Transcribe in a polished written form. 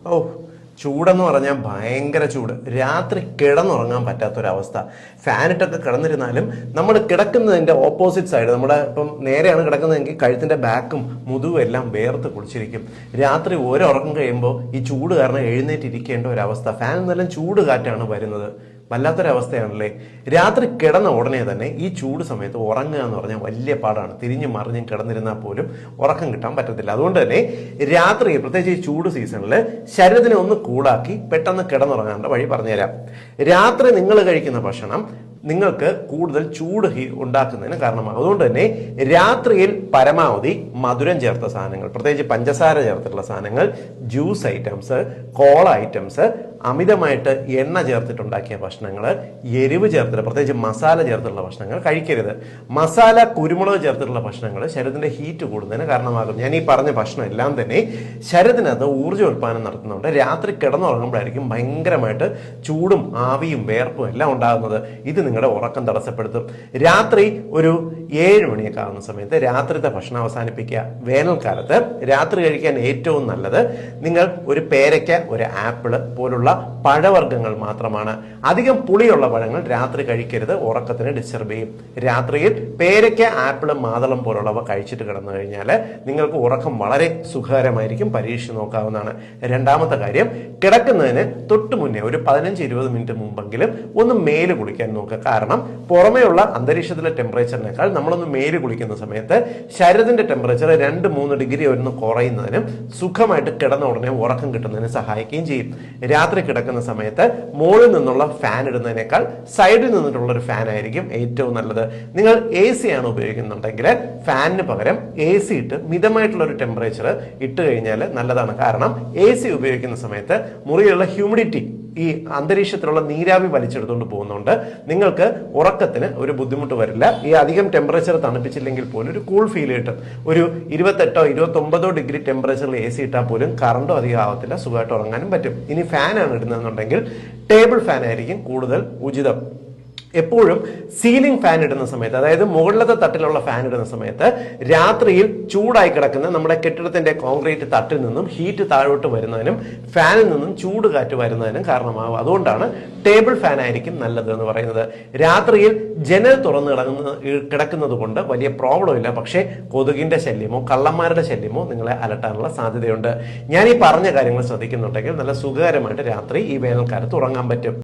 ഓ, ചൂടെന്ന് പറഞ്ഞാൽ ഭയങ്കര ചൂട്. രാത്രി കിടന്നുറങ്ങാൻ പറ്റാത്തൊരവസ്ഥ. ഫാനിട്ടൊക്കെ കിടന്നിരുന്നാലും നമ്മൾ കിടക്കുന്നതിന്റെ ഓപ്പോസിറ്റ് സൈഡ്, നമ്മുടെ ഇപ്പം നേരെയാണ് കിടക്കുന്നതെങ്കിൽ കഴുത്തിന്റെ ബാക്കും മുതുകും എല്ലാം വേർത്ത് കുളിച്ചിരിക്കും. രാത്രി ഒരുറക്കം കഴിയുമ്പോൾ ഈ ചൂട് കാരണം എഴുന്നേറ്റിരിക്കേണ്ട ഒരവസ്ഥ. ഫാനിൽ നിന്നെല്ലാം ചൂട് കാറ്റാണ് വരുന്നത്. വല്ലാത്തൊരവസ്ഥയാണല്ലേ. രാത്രി കിടന്ന ഉടനെ തന്നെ ഈ ചൂട് സമയത്ത് ഉറങ്ങുക എന്ന് പറഞ്ഞാൽ വലിയ പാടാണ്. തിരിഞ്ഞും മറിഞ്ഞും കിടന്നിരുന്നാൽ പോലും ഉറക്കം കിട്ടാൻ പറ്റത്തില്ല. അതുകൊണ്ട് തന്നെ രാത്രി, പ്രത്യേകിച്ച് ഈ ചൂട് സീസണിൽ, ശരീരത്തിനെ ഒന്ന് കൂളാക്കി പെട്ടെന്ന് കിടന്നുറങ്ങാനുള്ള വഴി പറഞ്ഞുതരാം. രാത്രി നിങ്ങൾ കഴിക്കുന്ന ഭക്ഷണം നിങ്ങൾക്ക് കൂടുതൽ ചൂട് ഉണ്ടാക്കുന്നതിന് കാരണമാകും. അതുകൊണ്ട് തന്നെ രാത്രിയിൽ പരമാവധി മധുരം ചേർത്ത സാധനങ്ങൾ, പ്രത്യേകിച്ച് പഞ്ചസാര ചേർത്തിട്ടുള്ള സാധനങ്ങൾ, ജ്യൂസ് ഐറ്റംസ്, കോള ഐറ്റംസ്, അമിതമായിട്ട് എണ്ണ ചേർത്തിട്ടുണ്ടാക്കിയ ഭക്ഷണങ്ങൾ, എരിവ് ചേർത്തിട്ട് പ്രത്യേകിച്ച് മസാല ചേർത്തിട്ടുള്ള ഭക്ഷണങ്ങൾ കഴിക്കരുത്. മസാല, കുരുമുളക് ചേർത്തിട്ടുള്ള ഭക്ഷണങ്ങൾ ശരീരത്തിന്റെ ഹീറ്റ് കൂടുന്നതിന് കാരണമാകും. ഞാൻ ഈ പറഞ്ഞ ഭക്ഷണം എല്ലാം തന്നെ ശരീരത്തിനകത്ത് ഊർജ്ജോൽപാദനം നടത്തുന്നുണ്ട്. രാത്രി കിടന്നുറങ്ങുമ്പോഴായിരിക്കും ഭയങ്കരമായിട്ട് ചൂടും ആവിയും വേർപ്പും എല്ലാം ഉണ്ടാകുന്നത്. ഇത് നിങ്ങളുടെ ഉറക്കം തടസ്സപ്പെടുത്തും. രാത്രി ഒരു 7 മണിയൊക്കെ ആകുന്ന സമയത്ത് രാത്രിത്തെ ഭക്ഷണം അവസാനിപ്പിക്കുക. വേനൽക്കാലത്ത് രാത്രി കഴിക്കാൻ ഏറ്റവും നല്ലത് നിങ്ങൾ ഒരു പേരയ്ക്ക, ഒരു ആപ്പിള് പോലുള്ള പഴവർഗ്ഗങ്ങൾ മാത്രമാണ്. അധികം പുളിയുള്ള പഴങ്ങൾ രാത്രി കഴിക്കരുത്, ഉറക്കത്തിന് ഡിസ്റ്റർബ് ചെയ്യും. രാത്രിയിൽ പേരയ്ക്ക, ആപ്പിള്, മാതളം പോലുള്ളവ കഴിച്ചിട്ട് കിടന്നു കഴിഞ്ഞാൽ നിങ്ങൾക്ക് ഉറക്കം വളരെ സുഖകരമായിരിക്കും. പരീക്ഷിച്ച് നോക്കാവുന്നതാണ്. രണ്ടാമത്തെ കാര്യം, കിടക്കുന്നതിന് തൊട്ട് മുന്നേ ഒരു 15-20 മിനിറ്റ് മുമ്പെങ്കിലും ഒന്ന് മേല് കുളിക്കാൻ നോക്കുക. കാരണം പുറമേയുള്ള അന്തരീക്ഷത്തിലെ ടെമ്പറേച്ചറിനേക്കാൾ നമ്മളൊന്ന് മേല് കുളിക്കുന്ന സമയത്ത് ശരീരത്തിന്റെ ടെമ്പറേച്ചർ 2-3 ഡിഗ്രി ഒന്ന് കുറയുന്നതിനും സുഖമായിട്ട് കിടന്ന ഉടനെ ഉറക്കം കിട്ടുന്നതിന് സഹായിക്കുകയും ചെയ്യും. രാത്രി കിടക്കുന്ന സമയത്ത് മുകളിൽ നിന്നുള്ള ഫാൻ ഇടുന്നതിനേക്കാൾ സൈഡിൽ നിന്നിട്ടുള്ള ഒരു ഫാൻ ആയിരിക്കും ഏറ്റവും നല്ലത്. നിങ്ങൾ AC ആണ് ഉപയോഗിക്കുന്നുണ്ടെങ്കിൽ ഫാനിന് പകരം AC ഇട്ട് മിതമായിട്ടുള്ള ഒരു ടെമ്പറേച്ചർ ഇട്ട് കഴിഞ്ഞാൽ നല്ലതാണ്. കാരണം AC ഉപയോഗിക്കുന്ന സമയത്ത് മുറിയിലുള്ള ഹ്യൂമിഡിറ്റി, ഈ അന്തരീക്ഷത്തിലുള്ള നീരാവി വലിച്ചെടുത്തുകൊണ്ട് പോകുന്നുണ്ട്. നിങ്ങൾക്ക് ഉറക്കത്തിന് ഒരു ബുദ്ധിമുട്ട് വരില്ല. ഈ അധികം ടെമ്പറേച്ചർ തണുപ്പിച്ചില്ലെങ്കിൽ പോലും ഒരു കൂൾ ഫീൽ കിട്ടും. ഒരു 28-29 ഡിഗ്രി ടെമ്പറേച്ചറിൽ AC ഇട്ടാൽ പോലും കറണ്ടും അധികം ആവത്തില്ല, സുഖമായിട്ട് ഉറങ്ങാനും പറ്റും. ഇനി ഫാനാണ് ഇടുന്നതെന്നുണ്ടെങ്കിൽ ടേബിൾ ഫാൻ ആയിരിക്കും കൂടുതൽ ഉചിതം. എപ്പോഴും സീലിംഗ് ഫാൻ ഇടുന്ന സമയത്ത്, അതായത് മുകളിലത്തെ തട്ടിലുള്ള ഫാൻ ഇടുന്ന സമയത്ത് രാത്രിയിൽ ചൂടായി കിടക്കുന്ന നമ്മുടെ കെട്ടിടത്തിന്റെ കോൺക്രീറ്റ് തട്ടിൽ നിന്നും ഹീറ്റ് താഴോട്ട് വരുന്നതിനും ഫാനിൽ നിന്നും ചൂട് കാറ്റ് വരുന്നതിനും കാരണമാകും. അതുകൊണ്ടാണ് ടേബിൾ ഫാൻ ആയിരിക്കും നല്ലത് എന്ന് പറയുന്നത്. രാത്രിയിൽ ജനൽ തുറന്ന് കിടക്കുന്നത് കൊണ്ട് വലിയ പ്രോബ്ലം ഇല്ല. പക്ഷേ കൊതുകിന്റെ ശല്യമോ കള്ളന്മാരുടെ ശല്യമോ നിങ്ങളെ അലട്ടാനുള്ള സാധ്യതയുണ്ട്. ഞാൻ ഈ പറഞ്ഞ കാര്യങ്ങൾ ശ്രദ്ധിക്കുന്നുണ്ടെങ്കിൽ നല്ല സുഖകരമായിട്ട് രാത്രി ഈ വേനൽക്കാലത്ത് ഉറങ്ങാൻ പറ്റും.